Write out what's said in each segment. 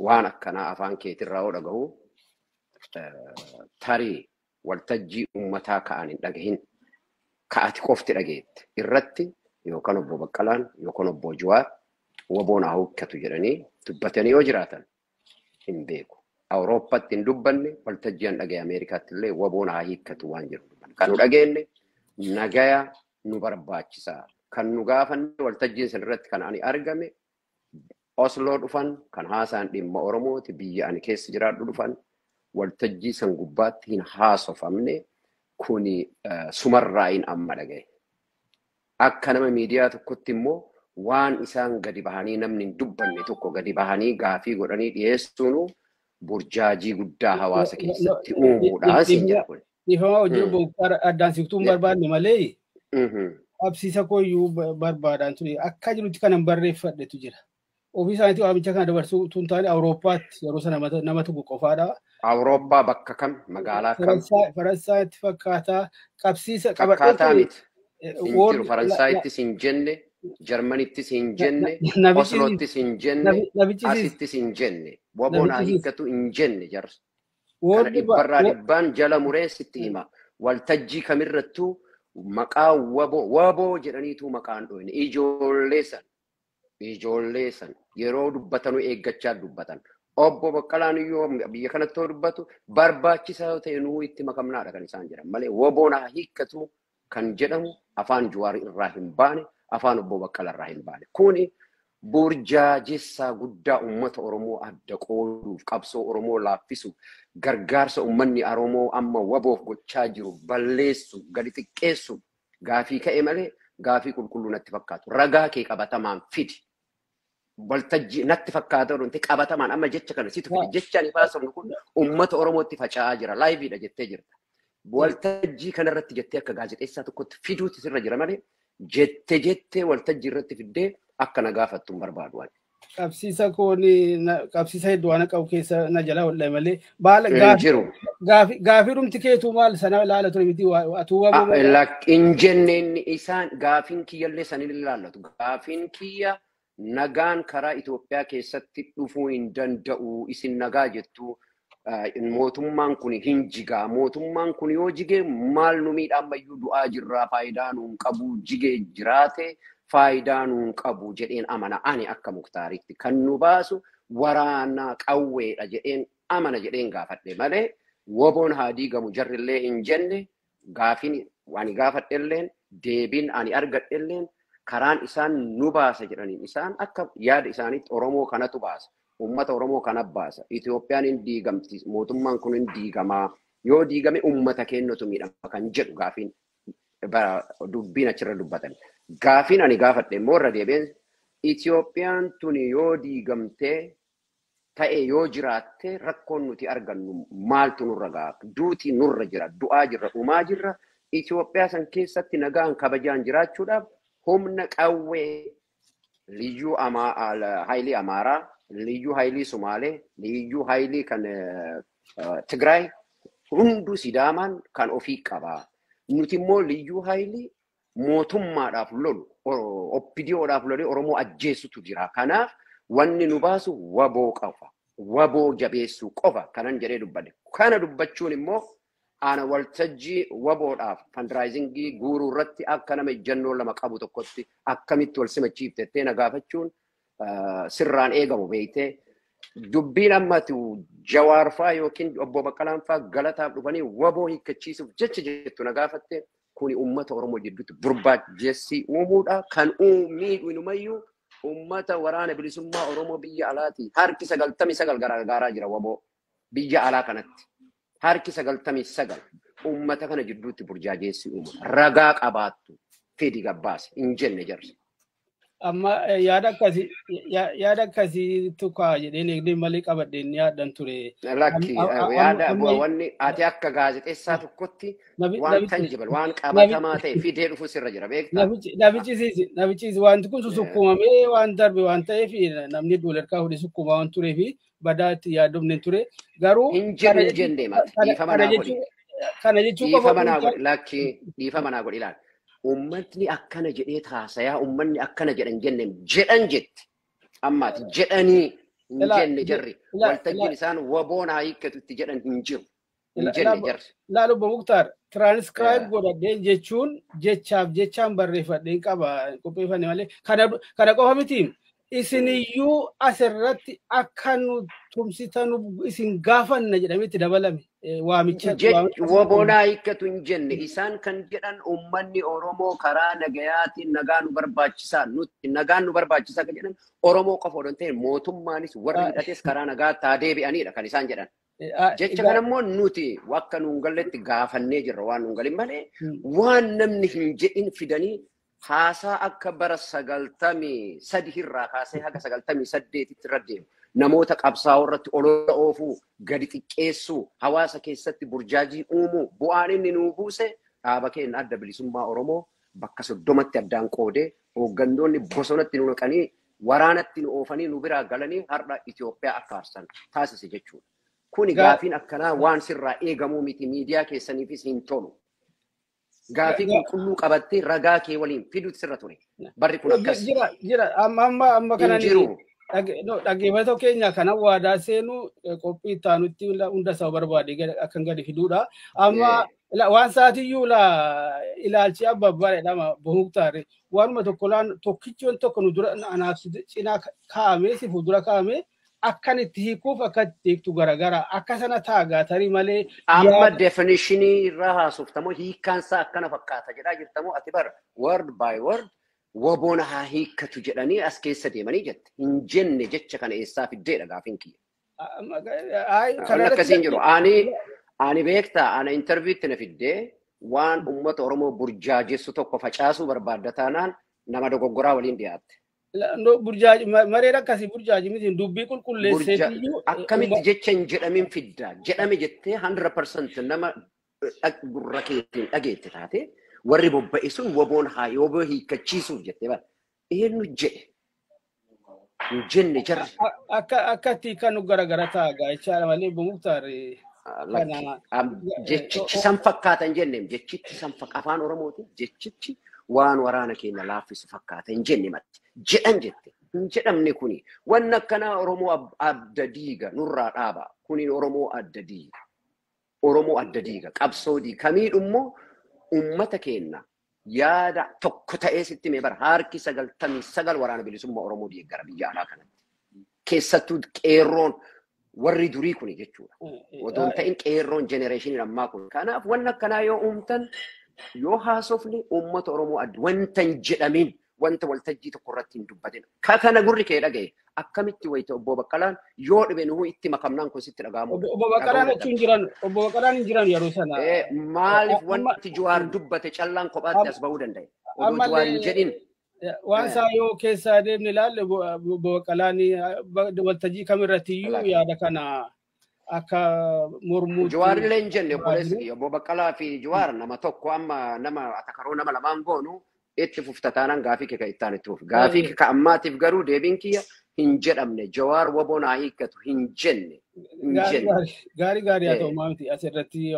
وانا كنا أفان كيتر راو دقو تاري والتجي أمتا كأني دقهن كأتي كفت دقيت الرتي يوكان أبو بكالان يوكان أبو جوار وبونا هو كتجرني تبتني وجراتا إن بيكو أوروبا تندبني والتجيان دقي أمريكا تلي وبونا هي كتوانجر كانوا دقيني نجايا نبرباتشسا كان نجافن والتجين سنرت كان أني أرجمي أصله دفن كان هاسان دم أورمو تبي أني كيس جراد دفن والتجي سنجبات هين هاسف أمني كوني سمر راين أما لجي أكنا من ميديا تكتمو وان إنسان قدي بهاني نمن دبني تكو قدي بهاني قافي قراني يستونو برجاجي قدا هواسا كيستي أمو داسين جربون Ifama wajjin bonkar addaan siftuun barbaadne malee absiisa kooyyuu barbaadaan ture akka jirutti kanan barreeffadhetu jira. Ofii isaaniitii waamicha kana dabarsuu tun taane Awurooppaatti yeroo sana nama tokko qofaadha. Awurooppaa bakka kam magaalaa kam? Faransaayatti fakkaataa qabsiisa fakkaataa miti. Injiru Faransaayittis hin jenne, Jarmanittis hin jenne, Oslottis hin jenne, asittis hin jenne. Waboon haa hiikkatu hin jenne jarsa. Kana dhibbarraa dhibbaan jala mureessitti hima. Waltajjii kamirrattuu maqaa waboo jedhaniitu maqaan dhoyne. Ijoollee san yeroo dubbatanuu eeggachaa dubbatan. Obbo Baqqalaan yoo biyya kanatti dubbatu barbaachisaa yoo ta'e nuu itti makamnaadha kan isaan jedhan malee waboon haa hiikkatu kan jedhamu afaan Jawaar irraa hin baane afaan Obbo Baqqala irraa hin baane. Kuni burjaajessaa guddaa uummata Oromoo adda qooduuf qabsoo Oromoo laaffisuuf gargaarsa uummanni Oromoo amma waboof gochaa jiru balleessu gadi xiqqeessu gaafii ka'e malee gaafii qulqulluu natti fakkaatu ragaa kee qabatamaan fidi. Waltajjii natti fakkaata dhuunfee qabatamaan amma jecha kana situ fidi jechaan ifaasamu kun uummata Oromootti faca'aa jira laayiviidha jettee jirta. Waltajjii kanarratti jettee akka gaazexeessaa tokkotti fiduutti sirra jira malee jettee waltajjii irratti fiddee akka na gaafattu hin barbaadu. Qabsiisa qabsiisa hedduu waan qabu keessa na jala oollee malee baala gaafii dhumti keetu maal sana ilaala ture miti atuu waboo. Hin jenneen isaan gaafiin kiyyallee sanin ilaallatu gaafiin kiyya nagaan karaa Itoophiyaa keessatti dhufuu hin danda'u isin nagaa jettu. Mootummaan kun hin jigaa mootummaan kun yoo jige maal nu miidhaan mayyuu du'aa jirraa faayidaa nuun qabu jigee jiraate faayidaa nuun qabu jedheen amana ani akka Muktaaritti kan nu baasu waraana qawweedha jedheen amana jedheen gaafadhe malee waboon haa diigamu jarrillee hin jenne gaafiin ani gaafadhelleen deebiin ani argadhelleen karaan isaan nu baasa jedhaniin isaan akka yaada isaaniitti Oromoo kanatu baasa. Ummata Oromoo kana baasa. Itoophiyaan hin diigamti. Mootummaan kun hin diigamaa. Yoo diigame ummata keenyatu miidhama kan jedhu gaafiin dubbiin achirra dubbatan. Gaafiin ani gaafadhe immoo irra deebiin Itoophiyaan tun yoo diigamtee ta'e yoo jiraatte rakkoon nuti argannu maaltu nurra ga'a? Duuti nurra jira. Du'aa jirra. Dhumaa jirra. Itoophiyaa san keessatti nagaan kabajaan jiraachuudhaaf humna qawwee liyyuu haayilii Amaaraa liyyuu haayilii Sumaalee, liyyuu haayilii kan Tigraay hundu Sidaamaan kan ofii qabaa. Nuti immoo liyyuu haayilii mootummaadhaaf lolu, oppidiyoodhaaf lolee Oromoo ajjeessutu jira. Kanaaf wanni nu baasu waboo qofa. Waboo jabeessuu qofa kanan jedhee dubbadhe. Kana dubbachuun immoo ana waltajjii waboodhaaf fundraisingii guuruu irratti akka nama ejjennoo lama qabu tokkotti akkamitti wal simachiiftettee na gaafachuun sirraan eegamu beeytee dubbiin ammatu Jawaar faa yookiin Obbo Baqqalaan faa galataaf dhufanii waboo hiikkachiisuuf jecha jettu na gaafatte kuni uummata Oromoo jidduutti burjaajessi uumuudha kan miidhu inumayyuu uummata waraana bilisummaa Oromoo biyya alaati harki 99 gargaaraa jira waboo biyya alaa kanatti harki 99 uummata kana jidduutti burjaajessi uumu ragaa qabaattu fedi gabbaas hin jenne jarri. Amma yaada akkasii tokko jedheen eegdee malee qabadheen yaadan ture. Lakki yaada wanni ati akka gaazexeessaa tokkotti waan tangible waan qabatamaa ta'e fidee dhufu sirra jira beektaa. Nabichis wanti kun sukkumamee waan darbe waan ta'eef namni duularkaa hudhee sukkumaa waan tureef badaatti yaadamne ture. Garuu hin jenne mati dhiifama naa godhi. Kana jechuun dhiifama naa godhi lakki dhiifama naa godhi ilaali. Ummatni akkana jedhee taasayaa ummanni akkana jedhan jenneen jedhan jetti ammaati jedhanii Injenne jarri waltajjiin isaan waboon haa hiikkatutti jedhan hin jiru. Injenne jarri. Laalu Muktaar transcribe godhadheen jechuun jechaan barreeffadheen qaba qopheeffanne malee kana qofa miti. Isiniyyuu asirratti akka nu tumsitan isin gaafanna jedhametti dabalame waamicha. Waboon haa hiikkatu hin jenne isaan kan jedhan uummanni Oromoo karaa nagayaatiin nagaa nu barbaachisaa nutti nagaan nu barbaachisaa kan jedhan Oromoo qofa odoo hin ta'in mootummaanis warri hidhates karaa nagaa taa deebi'anidha kan isaan jedhan. Jecha kanammoo nuti akka nuun galletti gaafannee jirra waan nuun galin malee waan namni hin jedhin fidanii haasaa akka bara 93 irraa kaasee haga 98 irra deemu namoota qabsaa'oo irratti olola oofuu gadi xiqqeessuu hawaasa keessatti burjaajii uumuu bu'aan inni nuu buuse dhaaba keenya adda bilisummaa Oromoo bakka 30tti addaan qoodee hooggantoonni bosonatti nu naqanii waraanatti nu oofanii nu biraa galanii har'a Itoophiyaa akka aarsan taasise jechuudha. Kuni gaafiin akkanaa waan sirraa eegamuu miti miidiyaa keessaniifis hin tolu. Gaafii qulqulluu qabattee ragaa kee waliin fiduutu sirra ture. Barri kun akkas. Jira amma kana jiru. Dhaggeeffatoo keenya kana waadaa seenuu qophii taanutti hunda isaa barbaade akkan gadi fiduudha. Amma waan saatiyyuu ilaalchi abbabbaadha Muktaar waanuma tokkichoon tokko nu dura anaaf cinaa kaa'amee si fuuldura kaa'amee akkan itti hiikuuf akka itti hiiktu garagara akka sana taagaa tarii malee. Amma definishinii irraa haasoftamoo hiikkaansaa akkana fakkaata jedhaa jirtamoo ati bara word by word waboon haa hiikkatu jedhanii as keessa deemanii jette. Hin jenne jecha kana eessaa fiddeedha gaafiin kiyya. Kan akkasiin jiru. Ani beektaa ana interviitti na fiddee waan uummata Oromoo burjaajessu tokko facaasuu barbaadda taanaan nama dogoggoraa waliin dhiyaatte. Mareen akkasii burjaaji miti dubbii qulqulleesseetiyyuu. Akkamitti jecha hin jedhamin fidda jedhame jettee 100% nama gurra keetiin dhageette taate warri bobba'e sun waboon haa yoboo hiikkachiisuuf jettee bara eenyu jedhe hin jenne jarri. Akkatti kan nu garagara taagaa jechaadha malee Muktaar. Jechichi san fakkaata hin jenneem jechichi san afaan Oromooti jechichi waan waraana keenya laaffisu fakkaata hin jenne matti jedhan jette hin jedhamne kuni waan akkanaa Oromoo adda diiga nurraa dhaaba kuni Oromoo adda diiga qabsoodii kamiidhummoo ummata keenya yaada tokko ta'ee sitti mee bara harki 99 waraana bilisummaa Oromoo deeggara biyya alaa kanatti keessattuu qeerroon warri durii kuni jechuudha. Odoon ta'in qeerroon jenereeshinii ammaa kun kanaaf waan akkanaa yoo uumtan yoo haasofne uummata Oromoo adda wanta hin jedhamin wanta waltajjii tokko irratti hin dubbatin. Kana gurri kee dhagaye akkamitti wayita obbo Baqqalaan yoo dhibe nuhu itti makamnaan kun sitti dhaga'amu. Obbo Baqqalaan hin jiran yeroo sana. Maaliif wanti Jawaar dubbate callaan kophaatti as bahuu danda'e? Odoo Jawaar hin jedhin. Waan isaa yoo keessaa deemne ilaalle Obbo Baqqalaan waltajjii kamirrattiyyuu yaada kana akka mormuu. Jawaar illee hin jenne Obbo Baqqalaa fi Jawaar nama tokko amma nama atakaroo nama lamaan goonu itti fuftataanaan gaafii kee itti aanetti fuuf. Gaafii kee ammaatiif garuu deebiin kiyya hin jedhamne Jawaar waboon haa hiikkatu hin jenne. Gaarii haa ta'u maamti asirratti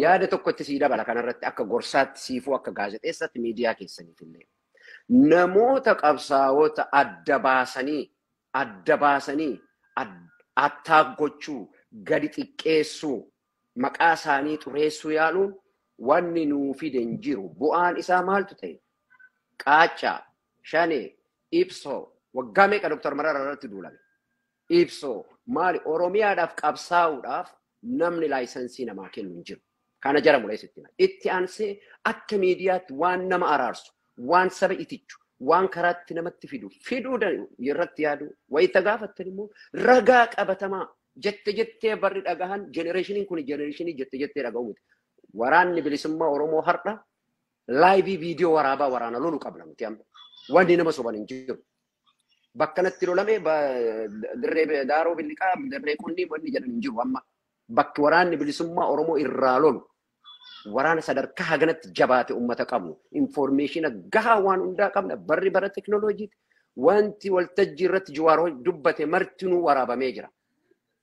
yaada tokkotti sii dabala kanarratti akka gorsaatti siifuu akka gaazexeessatti miidiyaa keessaniif illee. Namoota qabsaa'ota adda baasanii attaak gochuu gadi xiqqeessuu maqaa isaanii xureessuu yaaluun wanni nuu fide hin jiru bu'aan isaa maaltu ta'e Qaacaa Shanee Ibsoo waggaa meeqa Dr. Mararaa irratti duulame Ibsoo maali Oromiyaadhaaf qabsaa'uudhaaf namni laayisansii namaa kennu hin jiru kana jara mul'isitti itti aansee akka miidiyaatti waan nama araarsu waan saba itichu waan karaatti namatti fiduu irratti yaadu wayita gaafattan immoo ragaa qabatamaa jettee barri dhagahan jenereeshiniin kun jenereeshinii jettee dhaga'u miti waraanni bilisummaa Oromoo har'a laayivii viidiyoo waraabaa waraana lolu qabna miti amma wanni nama soban hin jiru bakka natti lolame dirree daaroo billiqaa dirree kunni wanni jedhan hin jiru amma bakki waraanni bilisummaa Oromoo irraa lolu waraana sadarkaa haganatti jabaate ummata qabnu informaationa gahaa waan hundaa qabna barri bara teknooloojiiti wanti waltajjii irratti Jawaar dubbate martinuu waraabamee jira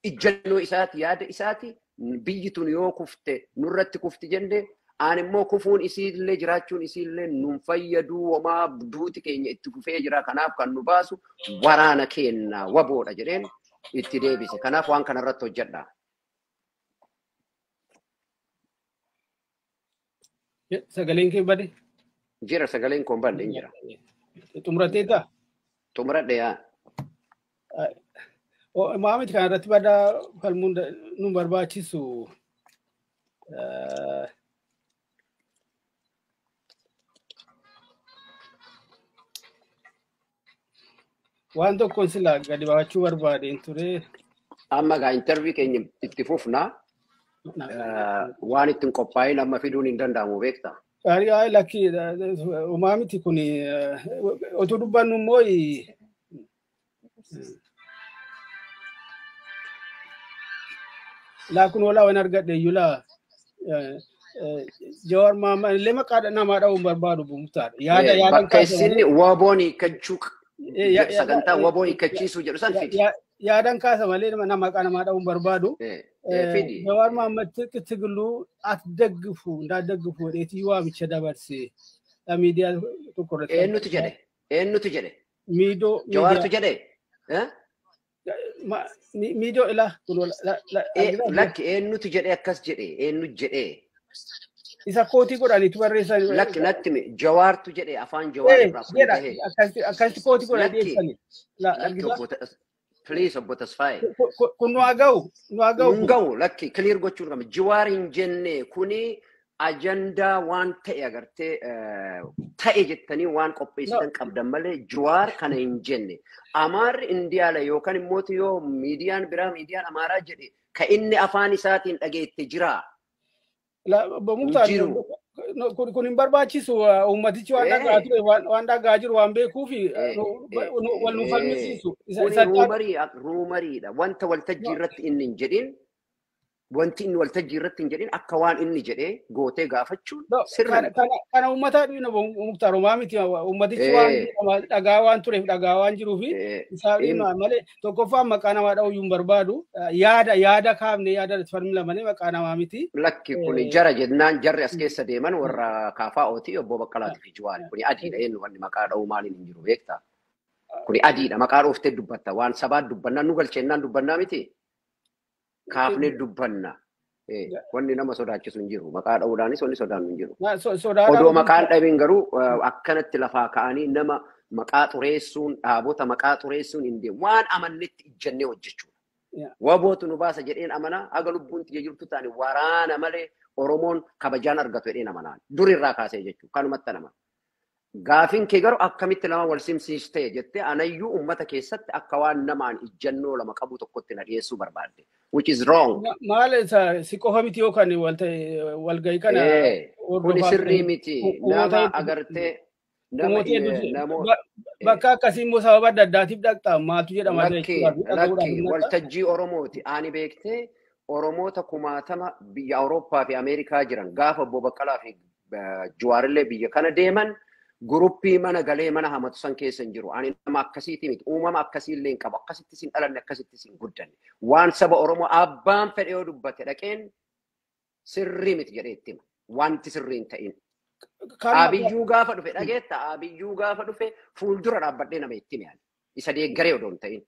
ijjannoo isaati yaada isaati biyyi tun yoo kufte nurratti kufti jenne aan immoo kufuun isiillee jiraachuun isiillee nun fayyaduu homaa duuti keenya itti kufee jira kanaaf kan nu baasu waraana keenya waboodha jedheen itti deebise. Kanaaf waan kanarratti hojjedha. Sagaleen kee bade? Jira sagaleen koo badde hin jira. Xumurateetaa? Xumuradhe yaa. Maamiti kanarratti badaa falmuun nu barbaachisu waan tokkoon silaa gadi baachuu barbaadeen ture. Amma gaa intervii keenya itti fufna. Waan ittiin qophaa'in amma fiduun hin danda'amu beektaa? Gaarii lakkii maamiti kun otoo dubbannu immoo laakun walaa waan argadhe iyyuu laa Jawaar Mohaammed illee maqaa namaa dha'uun barbaadu Muktaar. Bakka isin waboon hiikkachuu sagantaa waboon hiikkachiisuu jedhu san fidi. Yaadan kaasa malee maqaa namaa dha'uun barbaadu. Jawaar Mohaammed Tigiluu atdaggifu ndaadaggifu jedheetii waamicha dabarsee miidiyaa tokko irratti. Eenyutu jedhe? Eenyutu jedhe? Miidoo. Jawaartu jedhe? Miidoo ilaa. Lakki eenyutu jedhe akkas jedhe? Eenyu jedhe? Isa kootii godhaniitu barreessan. Lakki natti Jawaartu jedhe afaan Jawaar irraa kuni akkasitti kootii godhanii deebisanii. Please obbo Tasfaayee. Kun nu haa ga'u. Nu ga'u lakki clear gochuun qaba. Jawaar hin jenne kuni ajandaa waan ta'e agartee ta'e jettanii waan qopheessitan qabdan malee Jawaar kana hin jenne. Amaarri Indiyaala yookaan immoo yoo miidiyaan biraa miidiyaan Amaaraa jedhe ka inni afaan isaatiin dhageette jira. Kun hin barbaachisu ummatichi waan dhagaa jiru waan beekuuf wal nu falmisiisu. Ruumariidha. Wanta waltajjii irratti inni hin jedhin wanti inni waltajjii irratti hin jedhin akka waan inni jedhee gootee gaafachuun sirna. Kana uummataa dhiina Muktaar homaa miti uummatichi waan dhagaa waan tureef dhagaa waan jiruufi isaan malee tokkoffaan maqaa namaa dha'uu hin barbaadu yaada kaafne yaada falmila malee maqaa namaa miti. Lakki kun jara jennaan jarri as keessa deeman warra KFO'ti obbo Baqqalaatii fi Jawaari kuni adiidha eenyu wanni maqaa dha'uu maaliin hin jiru beektaa? Kuni adiidha maqaa dhooftee dubbatta waan sabaat dubbannaan nu galcheennaan dubbannaa miti. Kaafne dubbanna. Wanni nama sodaachisu hin jiru. Maqaa dha'uudhaanis wanni sodaannu hin jiru. Odoo maqaan dhabiin garuu akkanatti lafaa ka'anii nama maqaa xureessuun dhaabota maqaa xureessuun hin deemu. Waan amannetti ijjannee hojjechuudha. Wabootu nu baasa jedheen amanaa haga lubbuun xiyya jirtu taane waraana malee Oromoon kabajaan argatu jedheen amanaa. Durirraa kaasee jechuudha. Kanumatti nama. Gaafin kee garuu akkamitti lama wal simsiistee jettee anayyuu uummata keessatti akka waan namaan ijjannoo lama qabu tokkotti na dhiyeessuu barbaadde. Which is wrong. Maal si qofa miti yookaan walgahii kana. Kuni sirrii miti. Nama agartee. Bakka akkasii immoo sababa adda addaatiif dhaqxaa maaltu jedhama. Lakki waltajjii Oromooti. Ani beektee Oromoota 1000 biyya Awurooppaa fi Ameerikaa jiran gaafa obbo Baqqalaa fi Jawaarillee biyya kana deeman. Guruppii mana galee mana hamatu san keessa hin jiru. Ani nama akkasiiti miti. Uumama akkasiillee hin qabu. Akkasitti sin dhalanne akkasitti sin guddanne. Waan saba Oromoo abbaan fedhe yoo dubbate dhaqeen sirrii miti jedhee itti hima. Wanti sirrii hin ta'in. Abiyyuu gaafa dhufe dhageetta. Abiyyuu gaafa dhufe fuuldura dhaabbadhee nama itti hima. Isa deeggaree odoo hin ta'in.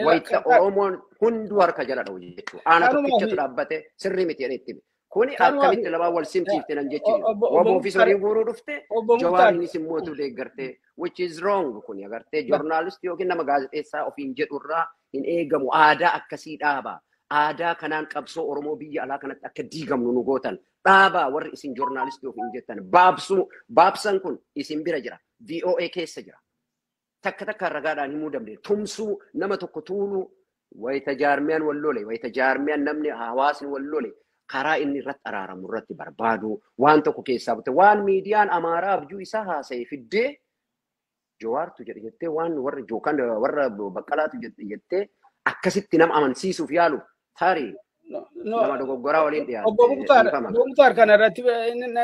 Wayita Oromoon hunduu harka jala dha'u jechuudha. Aana tokkichatu dhaabbate sirrii miti jedhee itti hima. Kuni akkamitti lamaan wal simsiifte nan jechuudha. Waboo fi sorii guuruu dhufte Jawaariinis immoo deeggartee which is wrong kuni agartee joornaalistii yookiin nama gaazexeessaa ofiin jedhurraa hin eegamu aadaa akkasii dhaabaa. Aadaa kanaan qabsoo Oromoo biyya alaa kanatti akka diigamnu nu gootan dhaabaa warri isin joornaalistii ofiin jettan baabsan kun isin bira jira. VOA keessa jira. Takka ragaadhaan himuu dandeenye. Tumsuu nama tokko tuuluu wayita jaarmiyaan wal lole wayita jaarmiyaan namni hawaasni wal lole. Karaa inni irratti araaramu irratti barbaadu waan tokko keessaa bute waan miidiyaan Amaaraa abjuu isaa haasa'e fiddee Jawaartu jedhe jettee waan warra Baqqalaatu jettee akkasitti nama amansiisuuf yaalu tarii nama dogoggoraa waliin dhiyaate. Obbo Muktaar kana irratti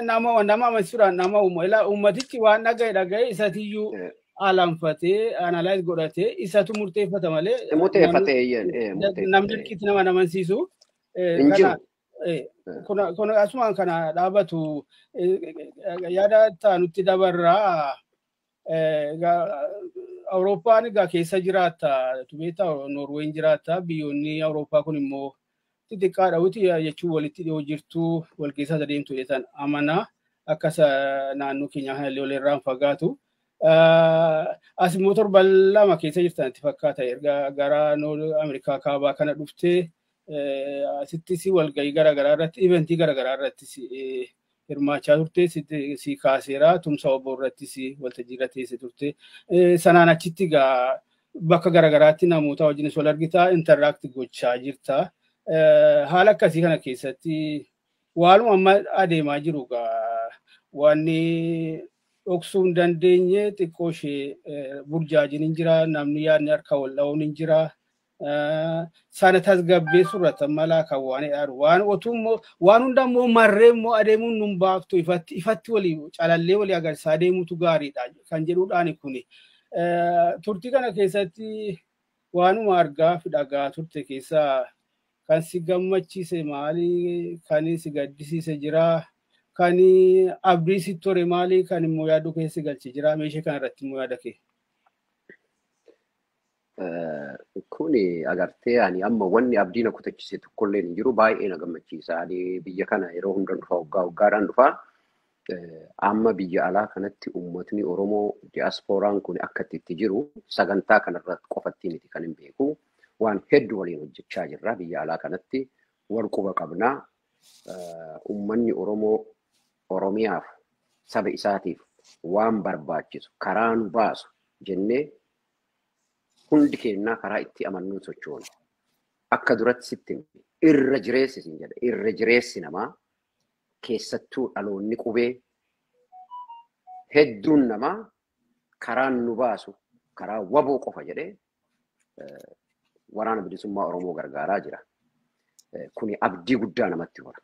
nama amansiisuudhaan nama uummatichi waan dhaga'e isatiyyuu alanfatee analaayiz godhatee isatu murteeffata malee. Namni dirqiitti nama amansiisu. Kun asumaan kana dhaabatu yaada taanutti dabarraa Awurooppaan egaa keessa jiraata. Tubeeta Noorween jiraata. Biyyoonni Awurooppaa kun immoo xixiqqaadha wuti jechuun walitti dhiyoo jirtu wal keessa adeemtu jedhan amanaa akkas naannoo keenya kanallee walirraan fagaatu. As immoo torban lama keessa jirtan itti fakkaata erga gara Ameerikaa kaabaa kana dhuftee asittis walgahii garaagaraa irratti iventii garaagaraa irrattis hirmaachaa turte si kaaseera tumsa obbo irrattis waltajjii irra teessee turte sanaan achitti egaa bakka garaagaraatti namoota wajjinis wal argitaa interaakti gochaa jirta. Haala akkasii kana keessatti waanuma amma adeemaa jiru egaa wanni dhoksuu hin dandeenye xiqqoo ishee burjaajiin hin jira namni yaadni harka wal dha'uun hin jira. Sana tasgabbeessuu irratti malaa kan waan jedhaadhu waan otuu waan hunda immoo marree immoo adeemuun nun baaftu ifatti walii calallee walii agarsiisaa adeemuutu gaariidha kan jedhuudhaan kuni. Turtii kana keessatti waanuma argaa fi dhagaa turte keessaa kan si gammachiise maali kan si gaddisiise jira kan abdii si tore maali kan immoo yaaduu keessa galche jira meeshee kana irratti immoo yaada kee. Kuni agartee ani amma wanni abdii na kutachise tokkollee hin jiru baay'ee na gammachiisa. Ani biyya kana yeroo hunda dhufa waggaadhaan dhufa. Amma biyya alaa kanatti uummatni Oromoo diyaaspooraan kun akka itti jiru sagantaa kanarratti qofatti miti kan hin beeku. Waan hedduu waliin hojjechaa jirra biyya alaa kanatti wal quba qabnaa. Uummanni Oromoo Oromiyaaf saba isaatiif waan barbaachisu karaa nu baasu jennee hundi keenyaa karaa itti amannuun sochoonu. Akka duratti sitti irra jireessi sin jedha. Irra jireessi namaa keessattuu dhaloonni qubee hedduun namaa karaan nu baasu karaa waboo qofa jedhee waraana bilisummaa Oromoo gargaaraa jira. Kuni abdii guddaa namatti hora.